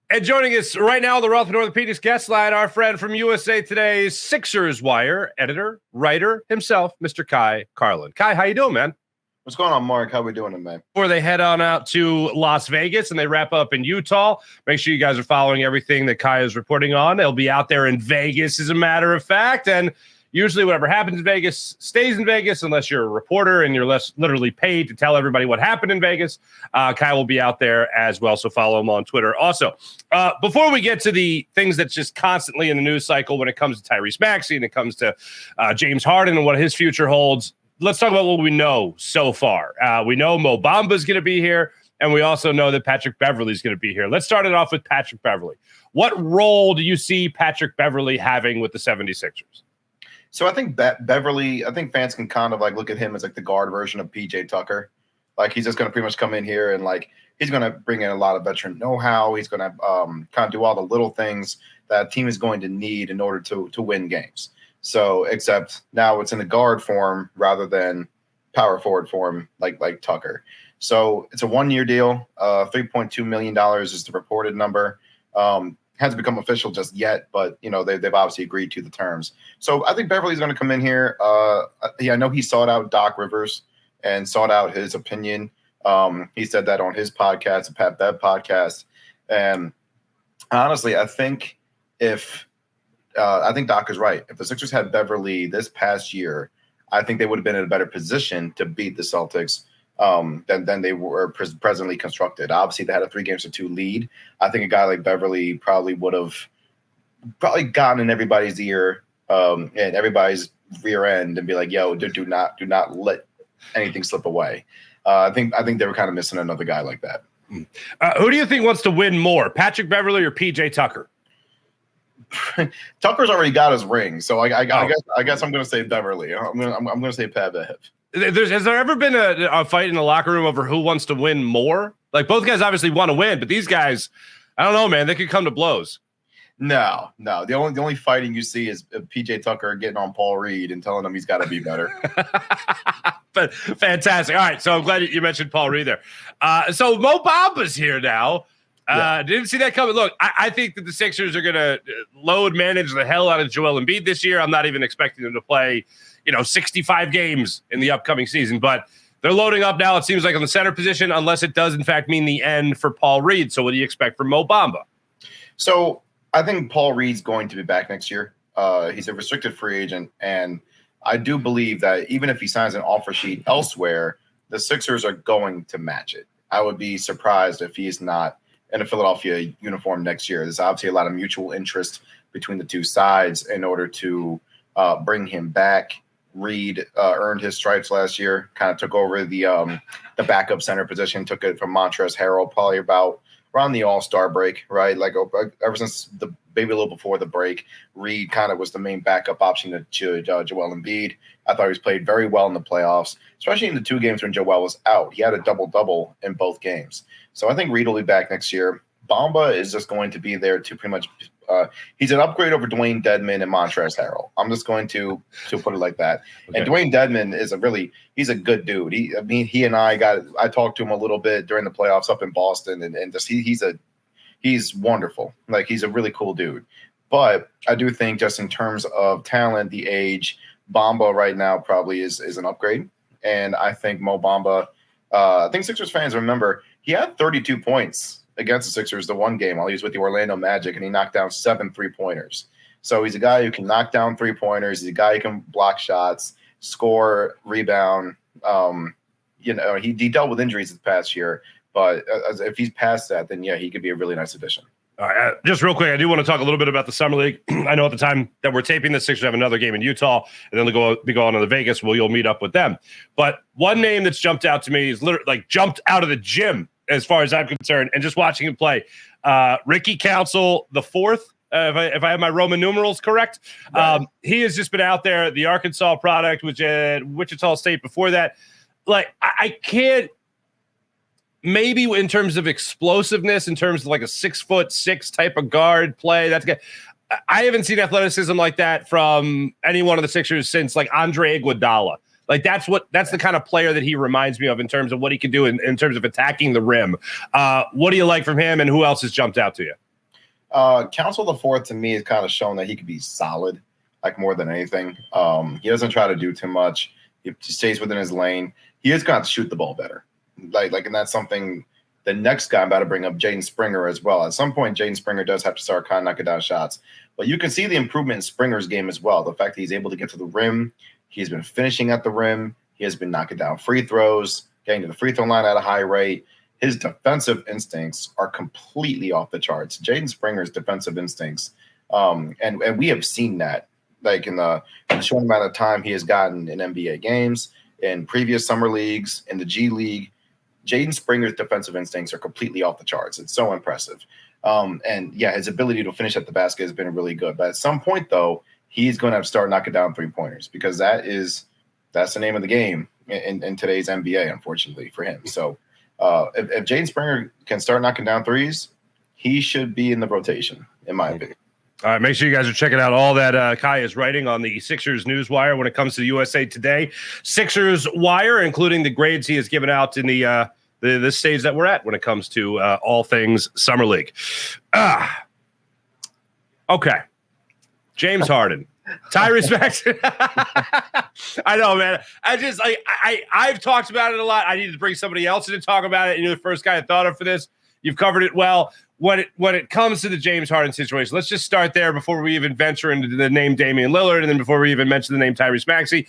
And joining us right now on the Ralph Orthopedics guest line, our friend from USA Today's Sixers Wire editor, writer himself, Mr. Kai Carlin. Kai, how you doing, man? What's going on, Mark? How we doing, man? Before they head on out to Las Vegas and they wrap up in Utah, make sure you guys are following everything that Kai is reporting on. They'll be out there in Vegas, as a matter of fact, and usually whatever happens in Vegas stays in Vegas unless you're a reporter and you're literally paid to tell everybody what happened in Vegas. Kai will be out there as well, so follow him on Twitter. Also, before we get to the things that's just constantly in the news cycle when it comes to Tyrese Maxey and it comes to James Harden and what his future holds, let's talk about what we know so far. We know Mo Bamba is going to be here, and we also know that Patrick Beverley is going to be here. Let's start it off with Patrick Beverley. What role do you see Patrick Beverley having with the 76ers? So I think Beverley, I think fans can kind of like look at him as like the guard version of PJ Tucker. Like he's just going to pretty much come in here and like he's going to bring in a lot of veteran know-how. He's going to kind of do all the little things that a team is going to need in order to win games. So except now it's in the guard form rather than power forward form like Tucker. So it's a 1-year deal. $3.2 million is the reported number. Hasn't become official just yet, but you know they've obviously agreed to the terms. So I think Beverly's going to come in here. I know he sought out Doc Rivers and sought out his opinion. He said that on his podcast, the Pat Bev podcast. And honestly, I think Doc is right. If the Sixers had Beverly this past year, I think they would have been in a better position to beat the Celtics than they were presently constructed. Obviously, they had a 3-2 lead. I think a guy like Beverly probably would have gotten in everybody's ear and everybody's rear end and be like, "Yo, do not let anything slip away." I think they were kind of missing another guy like that. Who do you think wants to win more, Patrick Beverley or PJ Tucker? Tucker's already got his ring, so I guess I'm going to say Beverly. I'm going to say Pat Bev. Has there ever been a fight in the locker room over who wants to win more? Like both guys obviously want to win, but these guys, I don't know, man. They could come to blows. No. The only fighting you see is PJ Tucker getting on Paul Reed and telling him he's got to be better. But fantastic. All right, so I'm glad you mentioned Paul Reed there. So Mo Bamba's here now. Didn't see that coming. Look, I think that the Sixers are going to load manage the hell out of Joel Embiid this year. I'm not even expecting them to play 65 games in the upcoming season, but they're loading up now. It seems like on the center position, unless it does in fact mean the end for Paul Reed. So what do you expect from Mo Bamba? So I think Paul Reed's going to be back next year. He's a restricted free agent. And I do believe that even if he signs an offer sheet elsewhere, the Sixers are going to match it. I would be surprised if he's not in a Philadelphia uniform next year. There's obviously a lot of mutual interest between the two sides in order to bring him back. Reed earned his stripes last year, kind of took over the backup center position, took it from Montrezl Harrell probably around the All-Star break, right? Like ever since maybe a little before the break, Reed kind of was the main backup option to Joel Embiid. I thought he played very well in the playoffs, especially in the 2 games when Joel was out. He had a double-double in both games. So I think Reed will be back next year. Bamba is just going to be there to pretty much he's an upgrade over Dwayne Dedmon and Montrezl Harrell. I'm just going to put it like that. Okay. And Dwayne Dedmon is he's a good dude. He and I talked to him a little bit during the playoffs up in Boston, and just he's wonderful. Like he's a really cool dude. But I do think just in terms of talent, the age, Bamba right now probably is an upgrade. And I think Mo Bamba, I think Sixers fans remember he had 32 points against the Sixers the one game while he was with the Orlando Magic, and he knocked down 7 3-pointers. So he's a guy who can knock down 3-pointers. He's a guy who can block shots, score, rebound. He dealt with injuries this past year, but if he's past that, then yeah, he could be a really nice addition. All right, just real quick, I do want to talk a little bit about the Summer League. I know at the time that we're taping this, Sixers have another game in Utah, and then they'll be going on to Vegas. Well, you'll meet up with them. But one name that's jumped out to me is literally like jumped out of the gym as far as I'm concerned, and just watching him play. Ricky Council the fourth, if I have my Roman numerals correct. Right. He has just been out there, the Arkansas product, which at Wichita State before that. Like, I can't, maybe in terms of explosiveness, in terms of like a 6'6" type of guard play, that's good. I haven't seen athleticism like that from any one of the Sixers since like Andre Iguodala. Like that's the kind of player that he reminds me of in terms of what he can do in terms of attacking the rim. What do you like from him, and who else has jumped out to you? Council the Fourth to me has kind of shown that he could be solid, like more than anything. He doesn't try to do too much. He stays within his lane. He is going to shoot the ball better. And that's something. The next guy I'm about to bring up, Jaden Springer, as well. At some point, Jaden Springer does have to start kind of knocking down shots. But you can see the improvement in Springer's game as well. The fact that he's able to get to the rim. He's been finishing at the rim. He has been knocking down free throws, getting to the free throw line at a high rate. His defensive instincts are completely off the charts. Jaden Springer's defensive instincts, and we have seen that, like in the short amount of time he has gotten in NBA games, in previous summer leagues, in the G League. Jaden Springer's defensive instincts are completely off the charts. It's so impressive. And yeah, his ability to finish at the basket has been really good. But at some point, though, he's going to have to start knocking down three-pointers, because that's the name of the game in today's NBA, unfortunately, for him. So if Jaden Springer can start knocking down threes, he should be in the rotation, in my opinion. All right, make sure you guys are checking out all that Kai is writing on the Sixers Newswire when it comes to the USA Today Sixers Wire, including the grades he has given out in the stage that we're at when it comes to all things Summer League. Okay. James Harden. Tyrese Maxey. I know, man. I've talked about it a lot. I need to bring somebody else in to talk about it. And you're the first guy I thought of for this. You've covered it well. When it comes to the James Harden situation, let's just start there before we even venture into the name Damian Lillard, and then before we even mention the name Tyrese Maxey.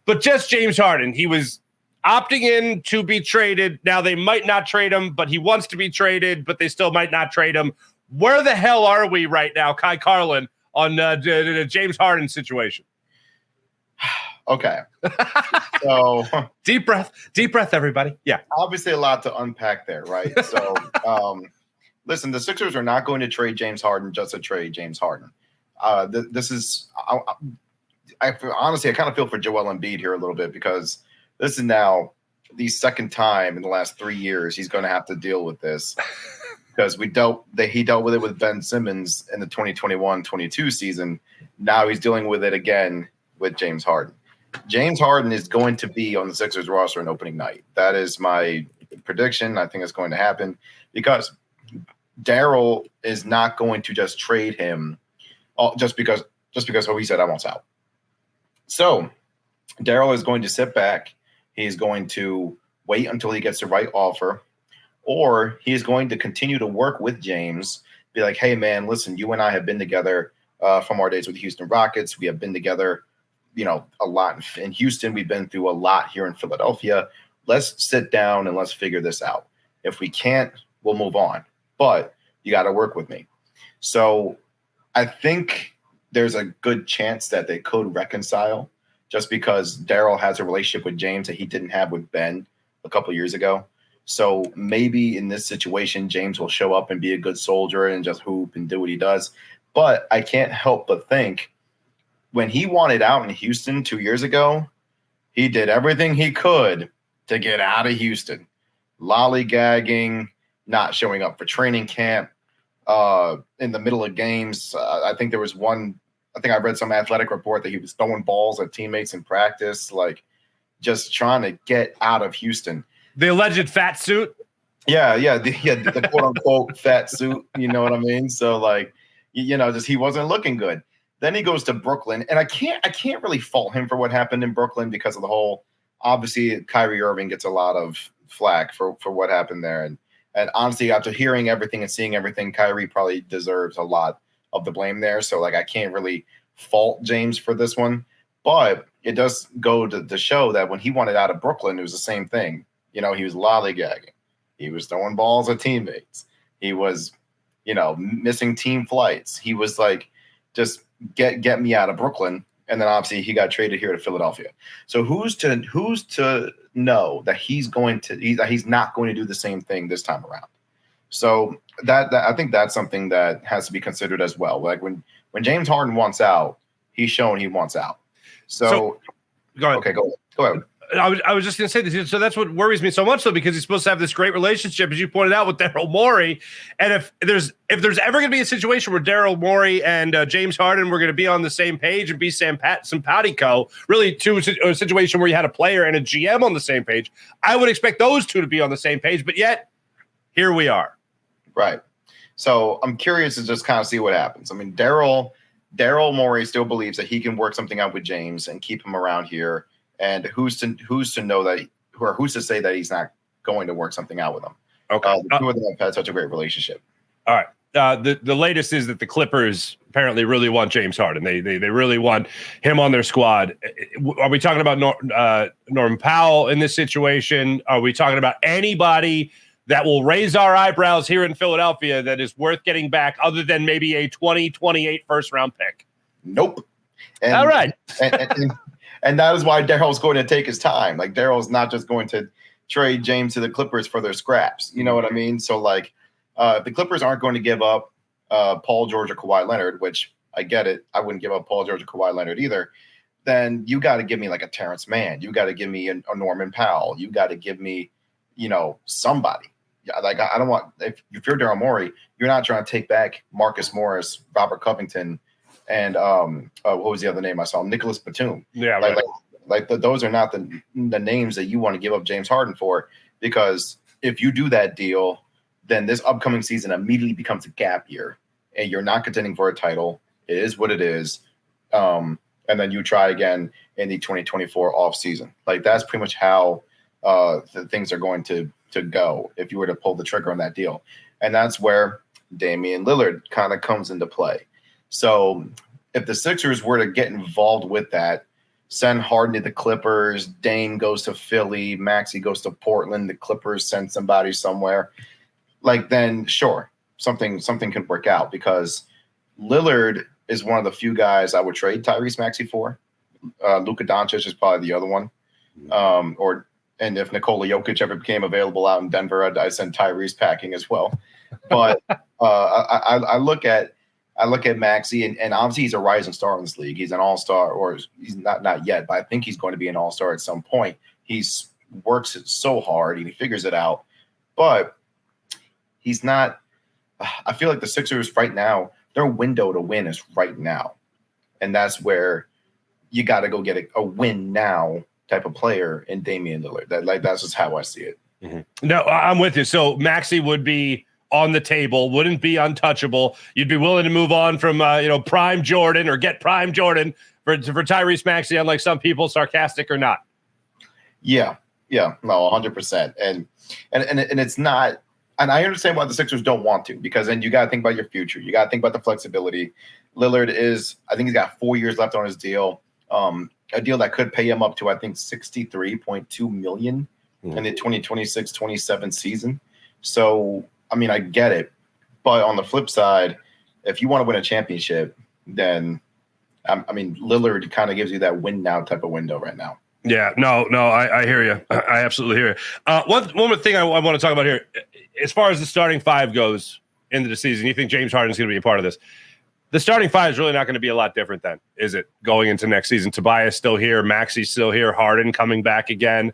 But just James Harden, he was opting in to be traded. Now they might not trade him, but he wants to be traded, but they still might not trade him. Where the hell are we right now, Kai Carlin, on the James Harden situation? Okay. So deep breath, everybody. Yeah. Obviously a lot to unpack there, right? So listen, the Sixers are not going to trade James Harden just to trade James Harden. This is honestly, I kind of feel for Joel Embiid here a little bit, because this is now the second time in the last 3 years he's going to have to deal with this, because he dealt with it with Ben Simmons in the 2021-22 season. Now he's dealing with it again with James Harden. James Harden is going to be on the Sixers roster on opening night. That is my prediction. I think it's going to happen, because Daryl is not going to just trade him just because he said I want out. So Daryl is going to sit back. He's going to wait until he gets the right offer, or he's going to continue to work with James, be like, hey, man, listen, you and I have been together from our days with the Houston Rockets. We have been together, a lot in Houston. We've been through a lot here in Philadelphia. Let's sit down and let's figure this out. If we can't, we'll move on. But you got to work with me. So I think there's a good chance that they could reconcile, just because Daryl has a relationship with James that he didn't have with Ben a couple of years ago. So maybe in this situation, James will show up and be a good soldier and just hoop and do what he does. But I can't help but think, when he wanted out in Houston 2 years ago, he did everything he could to get out of Houston. Lollygagging, not showing up for training camp, in the middle of games. I think I read some athletic report that he was throwing balls at teammates in practice, like just trying to get out of Houston. The alleged fat suit? Yeah, the quote-unquote fat suit, you know what I mean? So, just he wasn't looking good. Then he goes to Brooklyn, and I can't really fault him for what happened in Brooklyn, because of the whole, obviously Kyrie Irving gets a lot of flack for what happened there. And honestly, after hearing everything and seeing everything, Kyrie probably deserves a lot of the blame there. So I can't really fault James for this one, but it does go to show that when he wanted out of Brooklyn, it was the same thing. He was lollygagging. He was throwing balls at teammates. He was, missing team flights. He was like, just get me out of Brooklyn. And then obviously he got traded here to Philadelphia. So who's to know that he's not going to do the same thing this time around? So that I think that's something that has to be considered as well. Like when James Harden wants out, he's shown he wants out. So go ahead. Okay, go ahead. I was just going to say this. So that's what worries me so much, though, because he's supposed to have this great relationship, as you pointed out, with Daryl Morey. And if there's ever going to be a situation where Daryl Morey and James Harden were going to be on the same page and be simpatico, really to a situation where you had a player and a GM on the same page, I would expect those two to be on the same page. But yet, here we are. Right. So I'm curious to just kind of see what happens. I mean, Daryl Morey still believes that he can work something out with James and keep him around here. And who's to know that, or who's to say that he's not going to work something out with him? Okay. The two of them have had such a great relationship. All right. The latest is that the Clippers apparently really want James Harden. They really want him on their squad. Are we talking about Norman Powell in this situation? Are we talking about anybody that will raise our eyebrows here in Philadelphia that is worth getting back other than maybe a 2028 first-round pick? Nope. All right. and that is why Daryl's going to take his time. Like, Daryl's not just going to trade James to the Clippers for their scraps. You know what I mean? So, like, if the Clippers aren't going to give up Paul George or Kawhi Leonard, which I get it, I wouldn't give up Paul George or Kawhi Leonard either, then you got to give me like a Terrence Mann. You got to give me a Norman Powell. You got to give me, somebody. Yeah, like, I don't want, if you're Daryl Morey, you're not trying to take back Marcus Morris, Robert Covington, and what was the other name I saw? Nicholas Batum. Yeah, those are not the names that you want to give up James Harden for, because if you do that deal, then this upcoming season immediately becomes a gap year, and you're not contending for a title. It is what it is. And then you try again in the 2024 offseason. Like, that's pretty much how the things are going to go if you were to pull the trigger on that deal. And that's where Damian Lillard kind of comes into play. So if the Sixers were to get involved with that, send Harden to the Clippers, Dame goes to Philly, Maxey goes to Portland, the Clippers send somebody somewhere, like, then sure, something could work out, because Lillard is one of the few guys I would trade Tyrese Maxey for. Luka Doncic is probably the other one. And if Nikola Jokic ever became available out in Denver, I'd send Tyrese packing as well. But I look at Maxey, and obviously he's a rising star in this league. He's an all-star, or he's not yet, but I think he's going to be an all-star at some point. He's works it so hard and he figures it out. But he's not – I feel like the Sixers right now, their window to win is right now. And that's where you got to go get a win now type of player in Damian Lillard. That's just how I see it. Mm-hmm. No, I'm with you. So Maxey would be on the table, wouldn't be untouchable. You'd be willing to move on from prime Jordan, or get prime Jordan for Tyrese Maxey, unlike some people, sarcastic or not. Yeah, no, 100%. And it's not. And I understand why the Sixers don't want to, because then you got to think about your future. You got to think about the flexibility. Lillard I think he's got 4 years left on his deal. A deal that could pay him up to, I think, $63.2 million in the 2026-27 season. So, I mean, I get it. But on the flip side, if you want to win a championship, then, I mean, Lillard kind of gives you that win now type of window right now. Yeah, no, I hear you. I absolutely hear you. One more thing I want to talk about here. As far as the starting five goes into the season, you think James Harden's going to be a part of this? The starting five is really not going to be a lot different then, is it, going into next season? Tobias still here, Maxey's still here, Harden coming back again,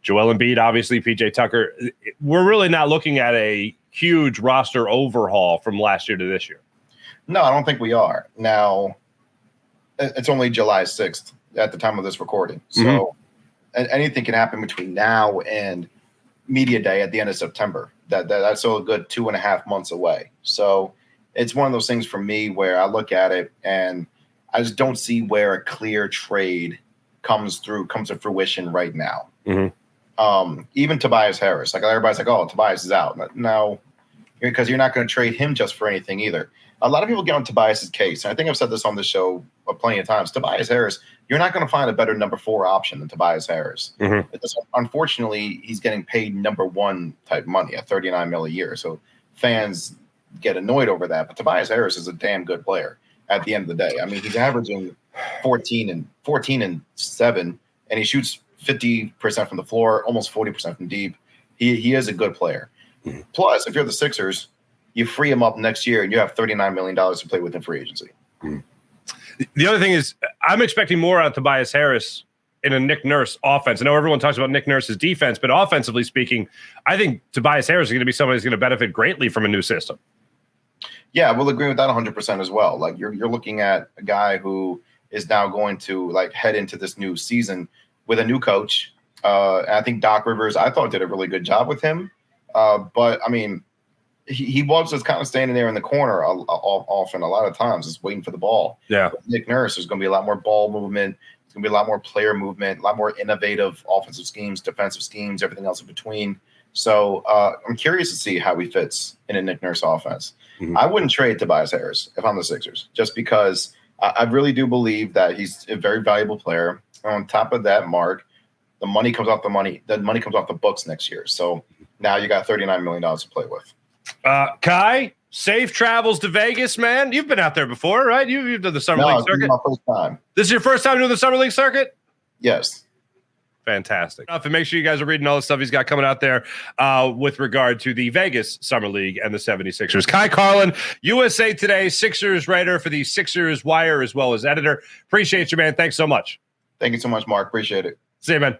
Joel Embiid, obviously, PJ Tucker. We're really not looking at a huge roster overhaul from last year to this year. No, I don't think we are. Now, it's only July 6th at the time of this recording. So anything can happen between now and media day at the end of September. That's still a good 2.5 months away. So it's one of those things for me where I look at it and I just don't see where a clear trade comes to fruition right now. Even Tobias Harris, like, everybody's like, oh, Tobias is out. No, because you're not going to trade him just for anything either. A lot of people get on Tobias's case, and I think I've said this on the show plenty of times. Tobias Harris, you're not going to find a better number 4 option than Tobias Harris. Because unfortunately, he's getting paid number 1 type money at $39 million a year. So fans get annoyed over that. But Tobias Harris is a damn good player at the end of the day. I mean, he's averaging 14 and 7, and he shoots 50% from the floor, almost 40% from deep. He is a good player. Plus, if you're the Sixers, you free him up next year and you have $39 million to play with in free agency. The other thing is, I'm expecting more out of Tobias Harris in a Nick Nurse offense. I know everyone talks about Nick Nurse's defense, but offensively speaking, I think Tobias Harris is going to be somebody who's going to benefit greatly from a new system. Yeah, we'll agree with that 100% as well. Like, you're looking at a guy who is now going to, like, head into this new season with a new coach. And I think Doc Rivers, I thought, did a really good job with him. But I mean, he was just kind of standing there in the corner often, a lot of times, just waiting for the ball. Yeah. With Nick Nurse, there's going to be a lot more ball movement. There's going to be a lot more player movement, a lot more innovative offensive schemes, defensive schemes, everything else in between. So I'm curious to see how he fits in a Nick Nurse offense. Mm-hmm. I wouldn't trade Tobias Harris if I'm the Sixers, just because I really do believe that he's a very valuable player. And on top of that, Mark, the money comes off the books next year. So now you got $39 million to play with. Kai, safe travels to Vegas, man. You've been out there before, right? You've done the Summer League circuit. This is my first time. This is your first time doing the Summer League circuit? Yes. Fantastic. And make sure you guys are reading all the stuff he's got coming out there with regard to the Vegas Summer League and the 76ers. Kai Carlin, USA Today Sixers writer for the Sixers Wire as well as editor. Appreciate you, man. Thanks so much. Thank you so much, Mark. Appreciate it. See you, man.